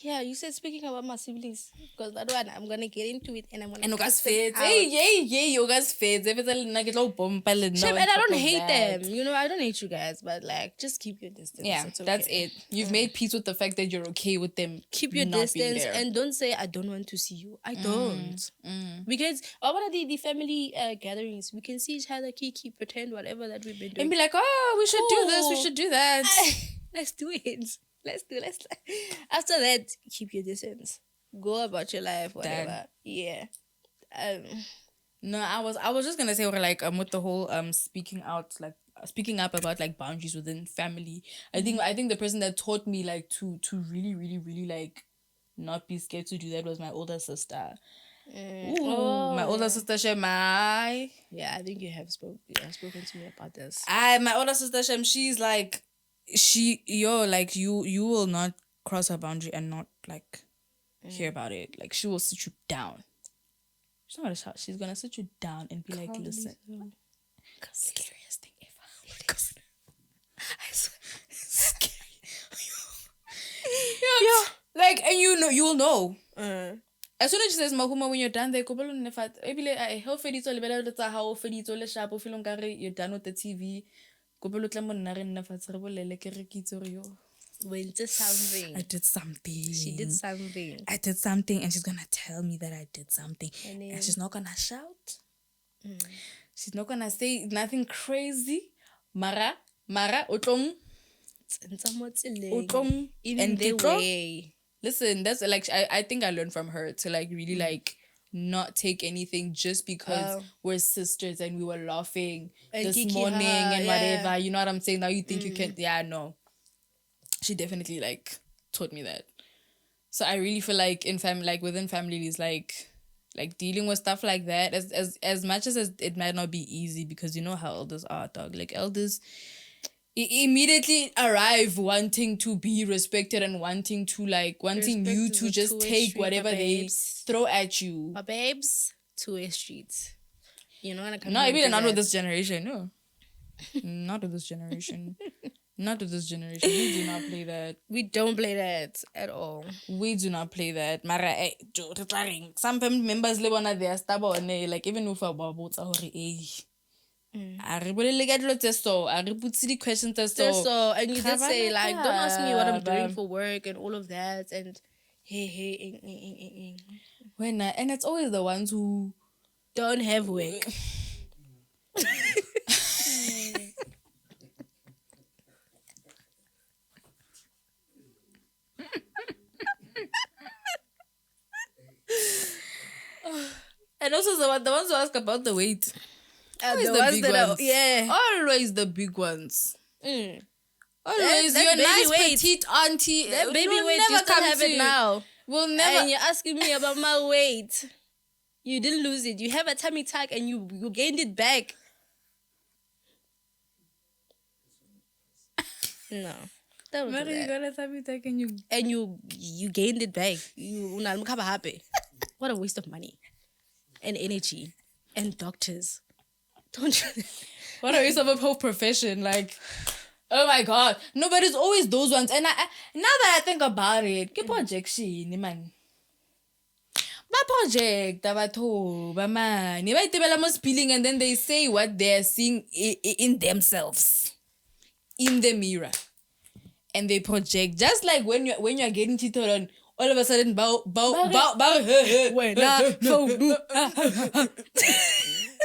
Yeah, you said speaking about my siblings, because that one I'm gonna get into it and I'm gonna and cuss Ogas them feds. out. Hey, Ogas feds. If it's a nugget low bomb palette Shame, now. and I don't hate them. You know, I don't hate you guys, but like, just keep your distance. Yeah, It's okay. that's it. You've made peace with the fact that you're okay with them. Keep your not being distance there. and don't say I don't want to see you. I don't. Because what are the family gatherings? We can see each other, keep pretend whatever that we've been doing. And be like, oh, we should do this. We Cool. should do that. Let's do it. Let's after that, keep your distance. Go about your life, whatever. Yeah. No, I was just gonna say, we're like with the whole speaking up about like boundaries within family. I think the person that taught me like to really really really like not be scared to do that was my older sister. My older sister Shemai. Yeah, I think you have spoken to me about this. My older sister Shem, she's like, you will not cross her boundary and not like hear about it. Like she will sit you down. She's not gonna shout. She's gonna sit you down and be like, listen, scariest thing ever. Oh my God. I swear, it's scary. Like, and you will know. As soon as she says Mahuma, when you're done there, you're done with the TV. Went to something. I did something. She did something. I did something, and she's gonna tell me that I did something, And then- and she's not gonna shout. She's not gonna say nothing crazy. Mara, otlong, Even and the kitlo. way. Listen, that's like I think I learned from her to like really like not take anything just because we're sisters and we were laughing And this kiki morning ha, and yeah. whatever. You know what I'm saying? Now you think you can? Yeah, no. She definitely like taught me that. So I really feel like within families, like dealing with stuff like that, as much as it might not be easy, because you know how elders are, dog. Like elders immediately arrive wanting to be respected and wanting you Respect is to a just two-way take street, whatever my they babes. throw at you. My babes, two-way streets. You know, when I come No, here even and do not with that. this generation. No, not with this generation. Not with this generation. We do not play that. We don't play that at all. We do not play that. Mara, some family members live on they are stubborn. Like even if I about I really get lots of so. I put silly questions as So, and you did say, Khabana like, don't ask me what I'm doing ka, for work and all of that. And hey. when and it's always the ones who Don't have work. and also the ones who ask about the weight. Always The the ones big that are, ones. yeah. Always the big ones. Mm. Always That your baby nice weight. petite auntie. That baby will weight, never you still come have to it now. Will never. And you're asking me about my weight. You didn't lose it. You have a tummy tuck and you gained it back. No. Don't do Mary, you that. gotta tell me that, and you. And you gained it back. You happy. What a waste of money. And energy. And doctors. Don't you? What a waste of a whole profession. Like, oh my God. No, but it's always those ones. And I now that I think about it, ke projection, man. Ba project, ba man. Ba itebela mo spilling, and then they say what they're seeing in themselves, in the mirror, and they project. Just like when you're getting cheated on, all of a sudden, bow.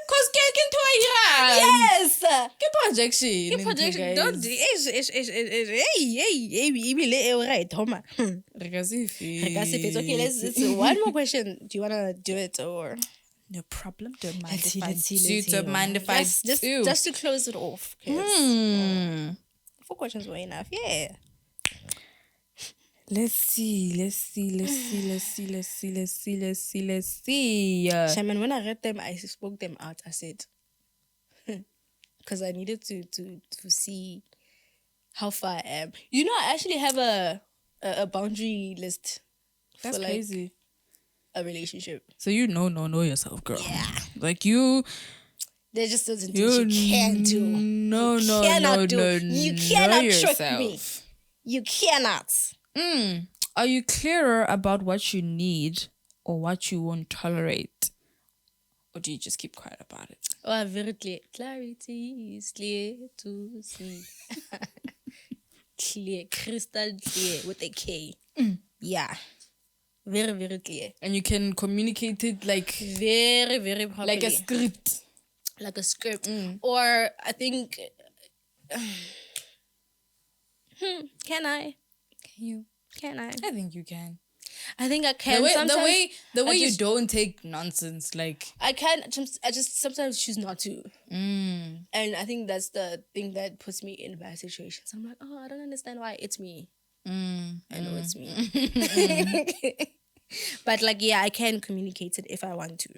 Cause can to Yes! Ke projection. Projection. Don't do hey, right, Homa. Okay, let's one more question. Do you wanna do it or No problem. Don't mind Let's if I see, do. let's see. Don't mind if I do. just to close it off. 'Cause 4 questions were enough. Yeah. Let's see. Shaman, when I read them, I spoke them out. I said, because I needed to see how far I am. You know, I actually have a boundary list. That's for, like, crazy. a relationship. So you know yourself, girl. Yeah. Like you. There's just certain things you can't do. No, You no, cannot no, do. no, You know cannot trick yourself. me. You cannot. Are you clearer about what you need or what you won't tolerate? Or do you just keep quiet about it? Oh, very clear. Clarity is clear to see. Clear, crystal clear with a K. Yeah. Very, very clear. And you can communicate it like Very, very properly. like a script. Like a script. Or I think... can I? Can you? Can I? I think you can. I think I can. The way you don't take nonsense, like I can. I just sometimes choose not to. And I think that's the thing that puts me in bad situations. I'm like, oh, I don't understand why. It's me. I know it's me. But like, yeah, I can communicate it if I want to.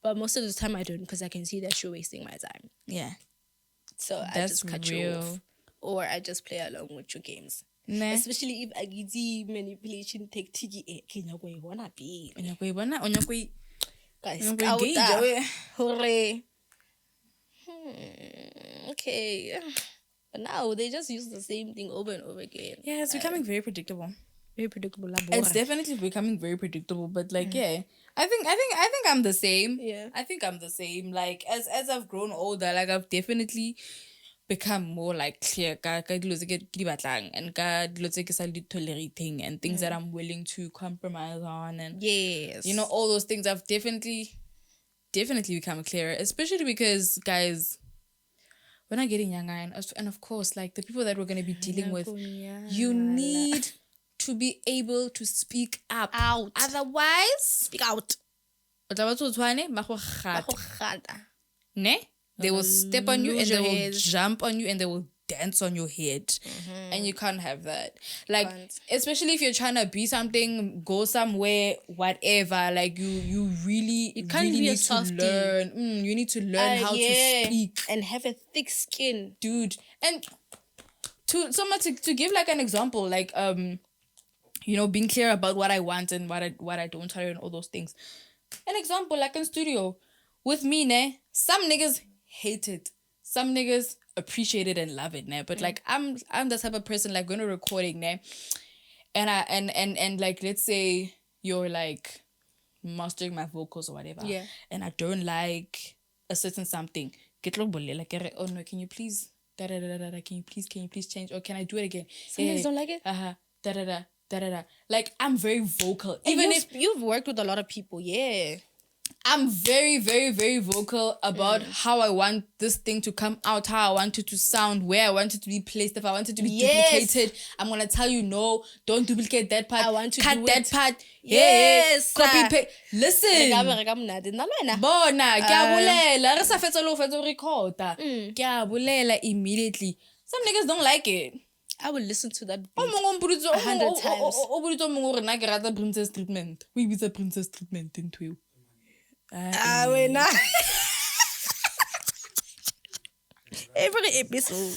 But most of the time I don't, because I can see that you're wasting my time. yeah. So I just cut you off. Or I just play along with your games. Nah. Especially if I get the manipulation tactic. Guys, hooray. Okay. But now they just use the same thing over and over again. Yeah, it's becoming very predictable. Very predictable. It's definitely becoming very predictable, but like yeah. I think I'm the same. Yeah. I think I'm the same. Like as I've grown older, like I've definitely become more like clear and tolerating and things that I'm willing to compromise on, and yes, you know, all those things I've definitely become clearer, especially because guys, we're not getting younger, and of course, like the people that we're going to be dealing with, you need to be able to speak out. Otherwise, speak out. Ne? They will step on you and they will jump on you and they will dance on your head. And you can't have that. Like, especially if you're trying to be something, go somewhere, whatever. Like, you really need to learn. You need to learn how to speak. And have a thick skin. Dude. And to give like an example, like, you know, being clear about what I want and what I don't tolerate and all those things. An example, like in studio. With me, ne, some niggas hate it. Some niggas appreciate it and love it, ne. But like I'm the type of person like going to recording, ne, and I and like let's say you're like mastering my vocals or whatever, and I don't like a certain something. Get like oh no, can you please can you please change, or can I do it again? Some niggas don't like it. Like I'm very vocal. And even if you've worked with a lot of people, I'm very, very, very vocal about how I want this thing to come out, how I want it to sound, where I want it to be placed. If I want it to be duplicated, I'm going to tell you, no, don't duplicate that part. I want to cut that part. Yes. Copy, paste. Listen. Bona, ke sa fetsa lo fetsa recorda. Ke bolela immediately. Some niggas don't like it. I will listen to that beat 100 times. Princess treatment. We use a princess treatment into you. Every episode.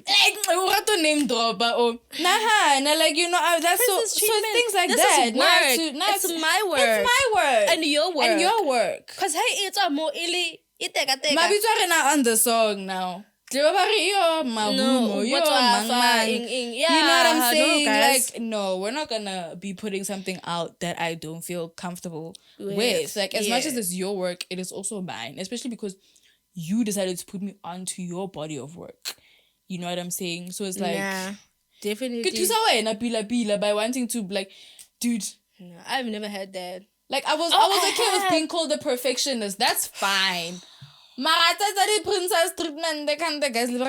Like, you have to name drop, like, you know, that's so things like this that. It's my work. It's my work. And your work. Because hey, it's a more illy. Mabitso are now on the song now. You know what I'm saying? Like, no, we're not gonna be putting something out that I don't feel comfortable with. Like, as much as it's your work, it is also mine. Especially because you decided to put me onto your body of work. You know what I'm saying? So it's like, definitely. By wanting to, like, dude. No, I've never had that. Like, I was okay with being called a perfectionist. That's fine. Princess treatment, the guys live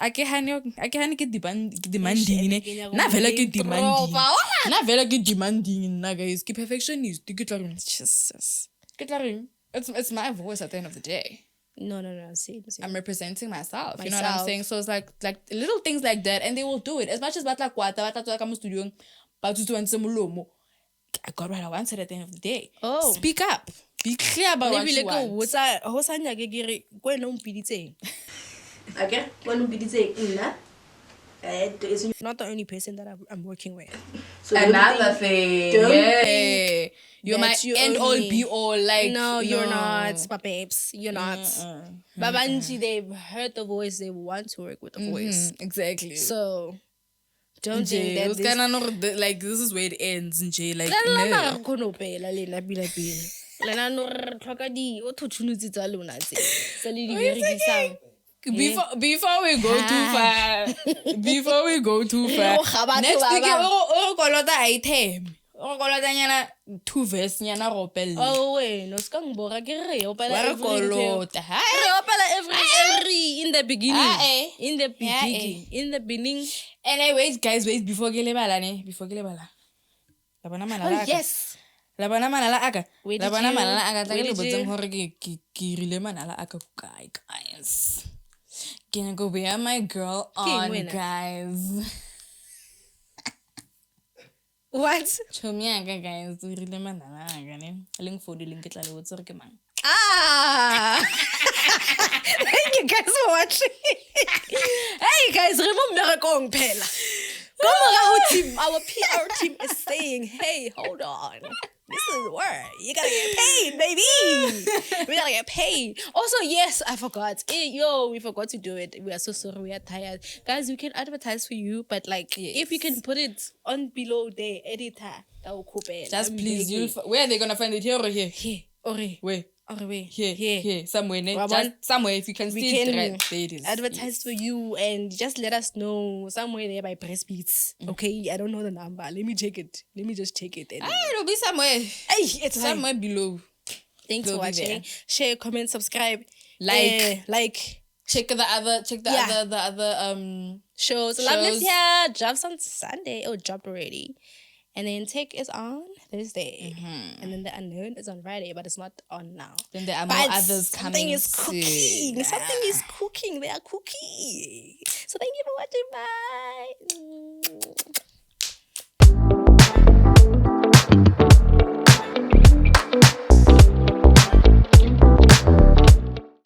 I can't get demanding. Na vela ke demanding. Na guys, ke perfectionist. Jesus. It's my voice at the end of the day. No. See. I'm representing myself. You know what I'm saying? So it's like little things like that, and they will do it. As much as batla kwata studio, I got what I wanted at the end of the day. Oh. Speak up. Be clear about what you want. Not the only person that I'm working with. So another thing. Yeah. You're my that you end all only- be all. Like no, you're not, my babes. You're not. Babanji, they've heard the voice. They want to work with the voice. Exactly. So don't Nje, think that it's this. kinda not like this is where it ends. Nje, like Lana no. kono pela lena pila pila. Lena no re tlhoka di o thutshunutsi tsa lona tse. Tse le di berekisang. Before we go too far, before we go too far, Go ga batho next ba week bang. o kolota item. O kolota nyana 2 verse nyana ropelle. Oh wait, no skang bora ke re opela Wa re every kolota. Re opela every in the beginning. eh. In the beginning. In the beginning. Anyway, guys, wait before ke lebala ne, before ke lebala. La bona manala. Oh yes. La bona manala aka. Where La did bona you- manala aka tla where ke le did you- botseng hore ke rile manala aka guys. Gonna go be my girl on, wena? guys. What? Chomi aka guys, o rile manala aka ne. Leng for leng ke tla le botse re ke mang. Ah! Thank you guys for watching. Hey guys, remove Merakong Pela. Our PR team is saying, hey, hold on. This is work. You gotta get paid, baby. We gotta get paid. Also, yes, I forgot. We forgot to do it. We are so sorry. We are tired. Guys, we can advertise for you, but like, if you can put it on below the editor, that will cool. Just please, where are they gonna find it? Here or here? Here, Ore. Where? Here. Here, somewhere. Ne? Wabon. Just somewhere. If you can We see it, can right there it is. advertise for you and just let us know somewhere there by BrassBeats. Okay, I don't know the number. Let me check it. Let me just check it. And It'll be somewhere. hey, it's Somewhere below. Thanks It'll for be there. watching. Share, comment, subscribe, Like. Check the other shows. Loveless here drops on Sunday. Oh, dropped already. And then Tech is on Thursday. And then The Unknown is on Friday, but it's not on now. Then there are more But others something coming is cooking. soon. Something is cooking. They are cooking. So thank you for watching. Bye.